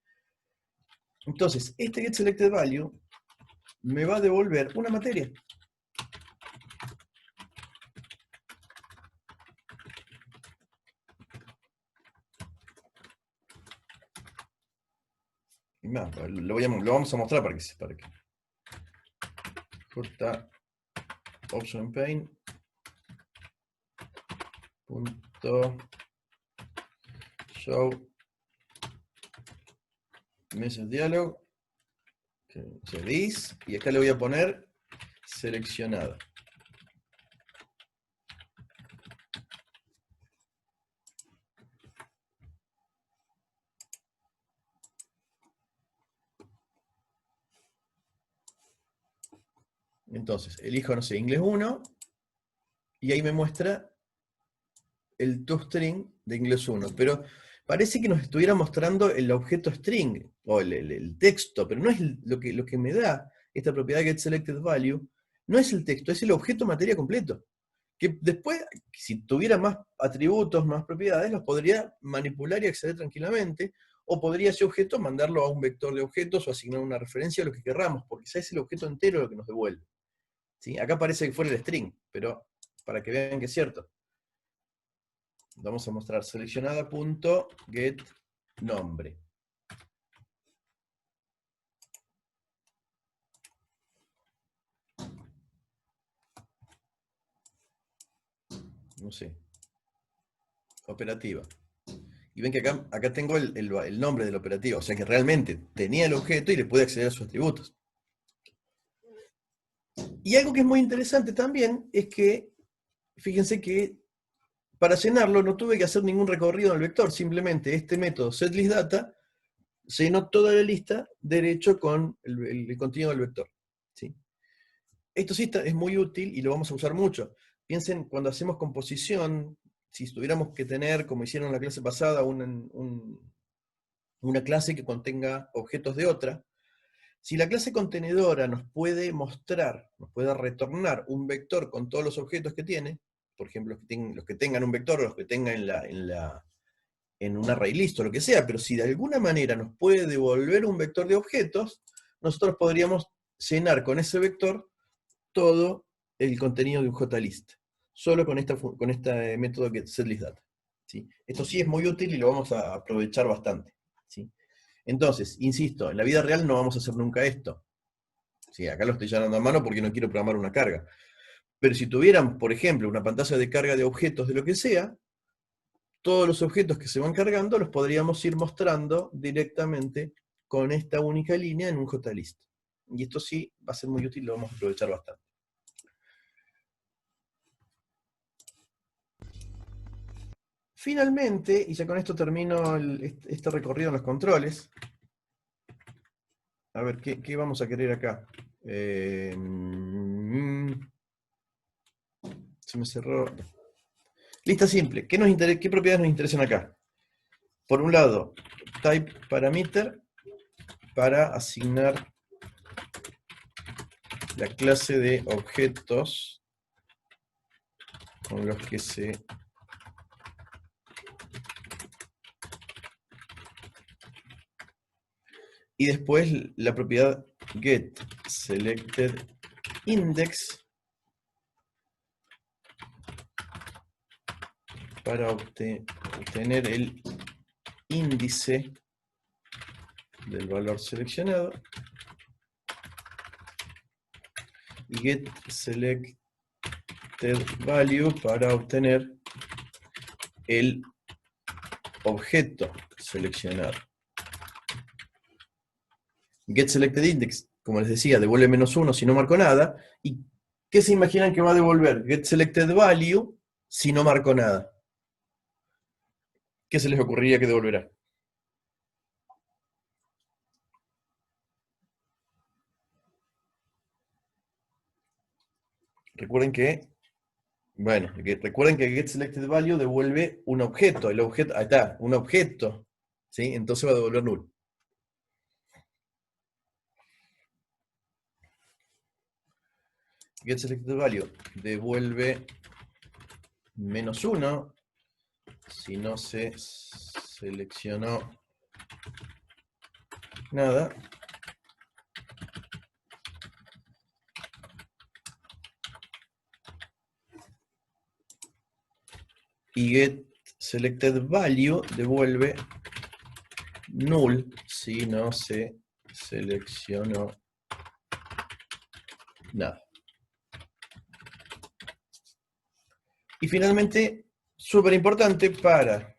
Entonces, este getSelectedValue me va a devolver una materia. Y más, lo vamos a mostrar para que J option pane punto show message dialog this, y acá le voy a poner seleccionado. Entonces, elijo, no sé, inglés 1, y ahí me muestra el toString de inglés 1, pero parece que nos estuviera mostrando el objeto string, o el texto, pero no es lo que me da esta propiedad getSelectedValue, no es el texto, es el objeto materia completo. que después, si tuviera más atributos, más propiedades, los podría manipular y acceder tranquilamente, o podría ese objeto mandarlo a un vector de objetos o asignar una referencia a lo que querramos, porque ya es el objeto entero lo que nos devuelve. ¿Sí? Acá parece que fuera el string, pero para que vean que es cierto. Vamos a mostrar seleccionada.getNombre. No sé. Operativa. Y ven que acá tengo el nombre del operativo, o sea que realmente tenía el objeto y le puede acceder a sus atributos. Y algo que es muy interesante también es que, fíjense que para llenarlo no tuve que hacer ningún recorrido en el vector, simplemente este método setListData llenó toda la lista derecho con el contenido del vector. ¿Sí? Esto sí es muy útil y lo vamos a usar mucho. Piensen cuando hacemos composición, si tuviéramos que tener, como hicieron en la clase pasada, una clase que contenga objetos de otra, si la clase contenedora nos puede mostrar, nos puede retornar un vector con todos los objetos que tiene, por ejemplo, los que tengan un vector o los que tengan en un array list o lo que sea, pero si de alguna manera nos puede devolver un vector de objetos, nosotros podríamos llenar con ese vector todo el contenido de un JList, solo con este método getSetListData. ¿Sí? Esto sí es muy útil y lo vamos a aprovechar bastante. ¿Sí? Entonces, insisto, en la vida real no vamos a hacer nunca esto. Sí, acá lo estoy llenando a mano porque no quiero programar una carga. Pero si tuvieran, por ejemplo, una pantalla de carga de objetos de lo que sea, todos los objetos que se van cargando los podríamos ir mostrando directamente con esta única línea en un JList. Y esto sí va a ser muy útil, lo vamos a aprovechar bastante. Finalmente, y ya con esto termino este recorrido en los controles. A ver, ¿qué vamos a querer acá? Se me cerró. Lista simple. ¿Qué propiedades nos interesan acá? Por un lado, type parameter para asignar la clase de objetos con los que se y después la propiedad getSelectedIndex para obtener el índice del valor seleccionado y getSelectedValue para obtener el objeto seleccionado. GetSelectedIndex, como les decía, devuelve -1 si no marco nada. ¿Y qué se imaginan que va a devolver? GetSelectedValue si no marco nada. ¿Qué se les ocurriría que devolverá? Recuerden que getSelectedValue devuelve un objeto. El objeto, ahí está, un objeto. ¿Sí? Entonces va a devolver null. GetSelectedValue devuelve -1 si no se seleccionó nada. Y getSelectedValue devuelve null si no se seleccionó nada. Y finalmente, súper importante, para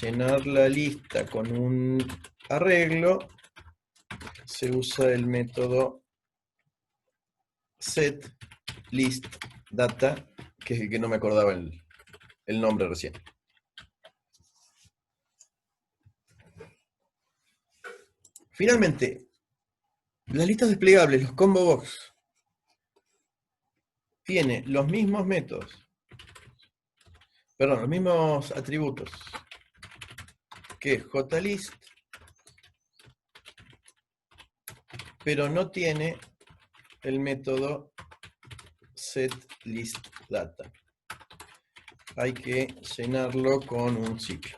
llenar la lista con un arreglo, se usa el método setListData, que es el que no me acordaba el nombre recién. Finalmente, las listas desplegables, los combo box, tiene los mismos métodos, perdón, los mismos atributos que JList, pero no tiene el método setListData. hay que llenarlo con un ciclo.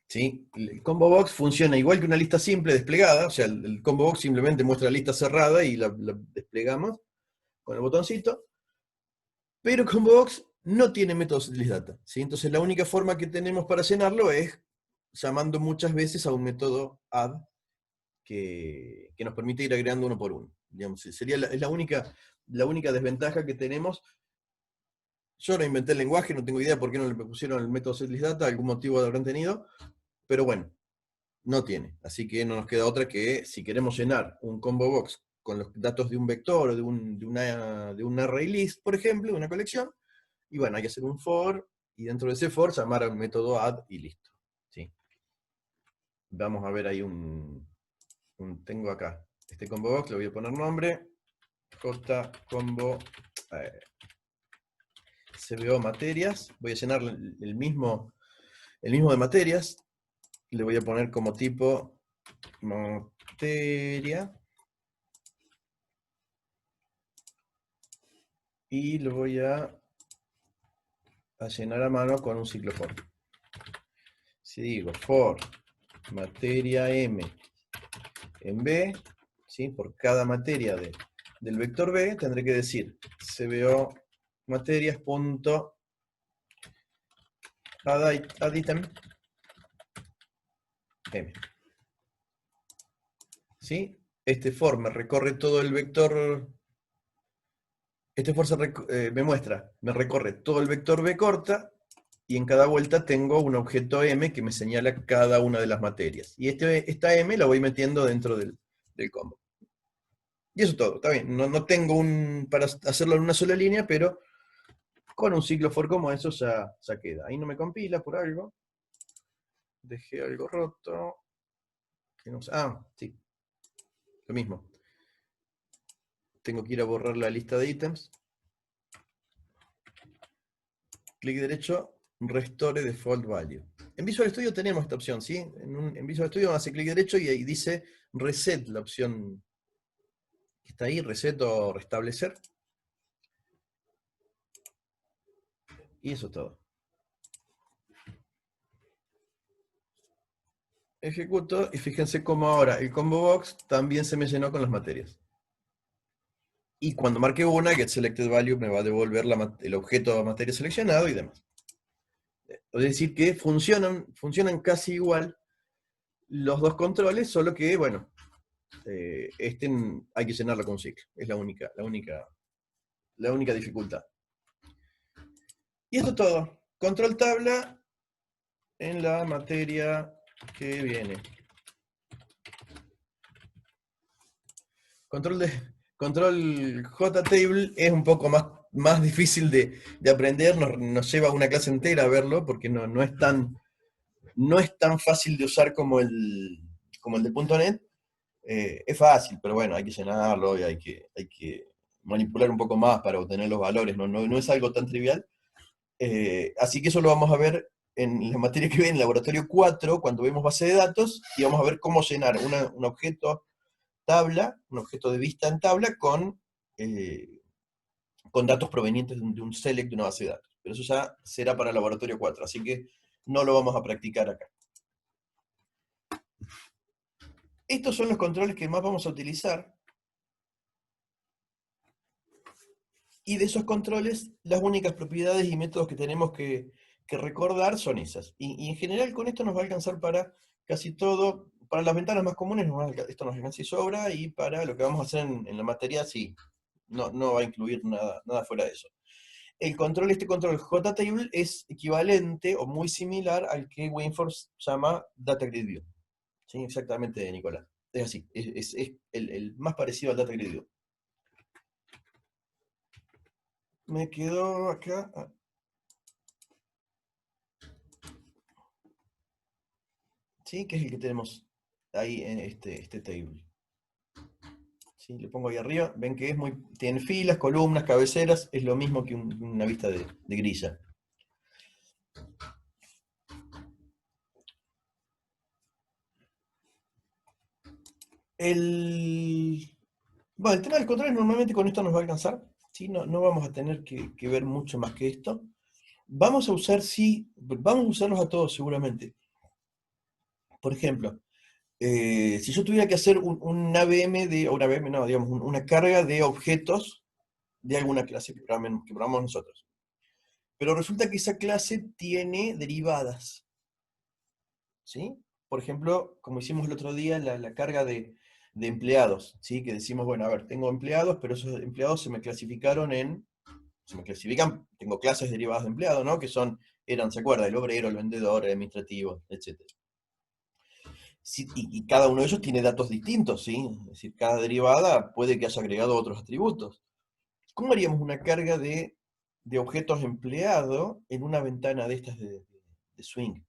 ¿Sí? El combo box funciona igual que una lista simple desplegada, o sea, el combo box simplemente muestra la lista cerrada y la desplegamos con el botoncito, pero combo box no tiene método setListData, ¿sí? Entonces la única forma que tenemos para llenarlo es llamando muchas veces a un método add que nos permite ir agregando uno por uno. Digamos, sería es la única desventaja que tenemos. Yo no inventé el lenguaje, no tengo idea por qué no le pusieron el método setListData, algún motivo habrán tenido, pero bueno, no tiene. Así que no nos queda otra que, si queremos llenar un combo box con los datos de un vector o de un array list, por ejemplo, de una colección, y bueno, hay que hacer un for, y dentro de ese for llamar al método add y listo. ¿Sí? Vamos a ver ahí tengo acá este combo box, le voy a poner nombre, jcombo cbo materias, voy a llenar el mismo de materias, le voy a poner como tipo materia, y lo voy a llenar a mano con un ciclo for. Si digo for materia m en b, ¿sí? Por cada materia del vector b, tendré que decir cbo materias punto add item m. ¿Sí? Este for me recorre todo el vector. Este for me recorre todo el vector b corta, y en cada vuelta tengo un objeto m que me señala cada una de las materias. Y esta m la voy metiendo dentro del combo. Y eso es todo, está bien. No tengo para hacerlo en una sola línea, pero con un ciclo for como eso ya queda. Ahí no me compila por algo. Dejé algo roto. Sí. Lo mismo. Tengo que ir a borrar la lista de ítems. Clic derecho, Restore Default Value. En Visual Studio tenemos esta opción, ¿sí? En Visual Studio hace clic derecho y ahí dice Reset, la opción que está ahí, Reset o Restablecer. Y eso es todo. Ejecuto y fíjense cómo ahora el combo box también se me llenó con las materias. Y cuando marque una, getSelectedValue me va a devolver el objeto materia seleccionado y demás. Es decir que funcionan casi igual los dos controles, solo que, bueno, hay que llenarlo con un ciclo. Es la única dificultad. Y esto es todo. Control tabla en la materia que viene. Control JTable es un poco más difícil de aprender, nos lleva una clase entera a verlo, porque no es tan fácil de usar como el de .NET. Es fácil, pero bueno, hay que llenarlo y hay que manipular un poco más para obtener los valores, no es algo tan trivial. Así que eso lo vamos a ver en la materia que viene, en laboratorio 4, cuando vemos base de datos, y vamos a ver cómo llenar un objeto tabla, un objeto de vista en tabla, con datos provenientes de un select de una base de datos. Pero eso ya será para el laboratorio 4, así que no lo vamos a practicar acá. Estos son los controles que más vamos a utilizar. Y de esos controles, las únicas propiedades y métodos que tenemos que recordar son esas. Y en general con esto nos va a alcanzar para casi todo. Para las ventanas más comunes esto nos alcanza y sobra, y para lo que vamos a hacer en la materia, sí, no va a incluir nada fuera de eso. Este control JTable es equivalente o muy similar al que WinForce llama Data Grid View. ¿Sí? Exactamente, Nicolás. Es así, es el más parecido al Data Grid View. Me quedó acá. ¿Sí? Que es el que tenemos ahí en este table. ¿Sí? Le pongo ahí arriba, ven que tiene filas, columnas, cabeceras, es lo mismo que una vista de grilla. Bueno, el tema del control normalmente con esto nos va a alcanzar, ¿sí? No vamos a tener que ver mucho más que esto. Vamos a usar, sí, vamos a usarlos a todos seguramente. Por ejemplo, si yo tuviera que hacer un AVM o una AVM, no, digamos, una carga de objetos de alguna clase que programamos nosotros. Pero resulta que esa clase tiene derivadas, ¿sí? Por ejemplo, como hicimos el otro día, la carga de empleados, ¿sí? Que decimos, bueno, a ver, tengo empleados, pero esos empleados se me clasifican, tengo clases derivadas de empleado, ¿no? Que eran, ¿se acuerda? El obrero, el vendedor, el administrativo, etc. Sí, y cada uno de ellos tiene datos distintos, ¿sí? Es decir, cada derivada puede que haya agregado otros atributos. ¿Cómo haríamos una carga de objetos empleado en una ventana de estas de Swing?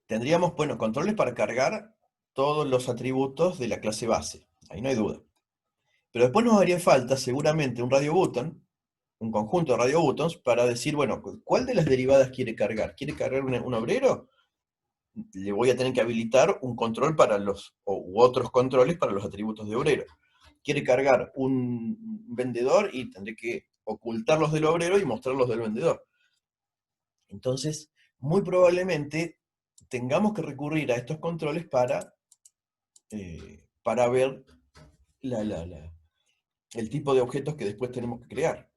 Tendríamos, bueno, controles para cargar todos los atributos de la clase base, ahí no hay duda. Pero después nos haría falta seguramente un radio button, un conjunto de radio buttons, para decir, bueno, ¿cuál de las derivadas quiere cargar? ¿Quiere cargar un obrero? Le voy a tener que habilitar un control para u otros controles para los atributos de obrero. Quiere cargar un vendedor y tendré que ocultar los del obrero y mostrar los del vendedor. Entonces, muy probablemente tengamos que recurrir a estos controles para ver el tipo de objetos que después tenemos que crear.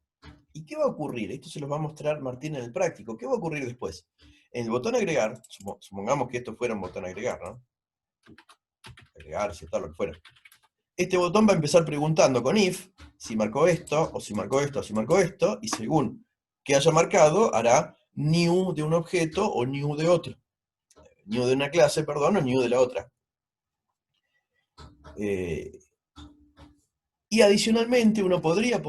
¿Y qué va a ocurrir? Esto se los va a mostrar Martín en el práctico. ¿Qué va a ocurrir después? En el botón agregar, supongamos que esto fuera un botón agregar, ¿no? Agregar, aceptar, lo que fuera. Este botón va a empezar preguntando con if, si marcó esto, o si marcó esto, o si marcó esto, y según que haya marcado, hará new de un objeto o new de otro. New de una clase, perdón, o new de la otra. Y adicionalmente uno podría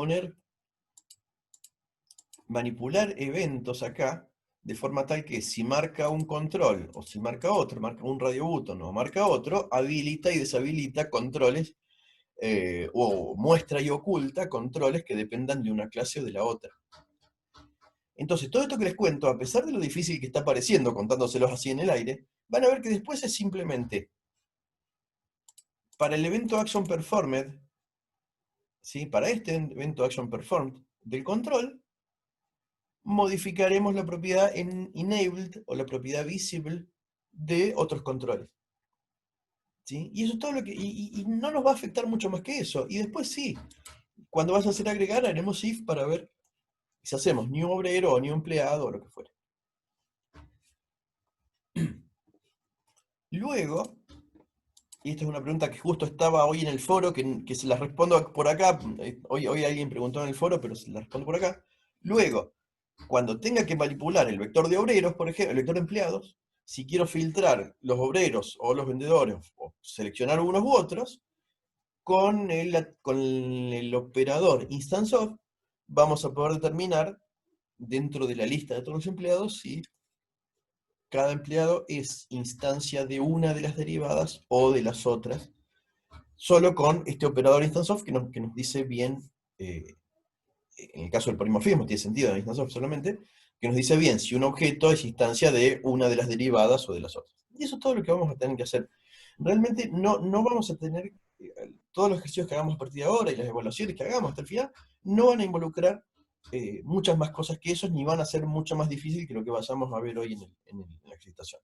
manipular eventos acá, de forma tal que si marca un control, o si marca otro, marca un radio button o marca otro, habilita y deshabilita controles, o muestra y oculta controles que dependan de una clase o de la otra. Entonces, todo esto que les cuento, a pesar de lo difícil que está pareciendo contándoselos así en el aire, van a ver que después es simplemente, para el evento action performed, ¿sí? Para este evento action performed del control, modificaremos la propiedad en enabled o la propiedad visible de otros controles. ¿Sí? Y eso es todo lo que. Y no nos va a afectar mucho más que eso. Y después sí, cuando vas a hacer agregar, haremos if para ver si hacemos new obrero o new empleado o lo que fuera. Luego, y esta es una pregunta que justo estaba hoy en el foro, que se la respondo por acá. Hoy alguien preguntó en el foro, pero se la respondo por acá. Luego, cuando tenga que manipular el vector de obreros, por ejemplo, el vector de empleados, si quiero filtrar los obreros o los vendedores, o seleccionar unos u otros, con el operador instance_of, vamos a poder determinar dentro de la lista de todos los empleados si cada empleado es instancia de una de las derivadas o de las otras, solo con este operador instance_of que nos dice bien, en el caso del polimorfismo tiene sentido en instance_of solamente, que nos dice bien si un objeto es instancia de una de las derivadas o de las otras. Y eso es todo lo que vamos a tener que hacer. Realmente no vamos a tener, todos los ejercicios que hagamos a partir de ahora y las evaluaciones que hagamos hasta el final, no van a involucrar muchas más cosas que eso, ni van a ser mucho más difícil que lo que vayamos a ver hoy en la explicación.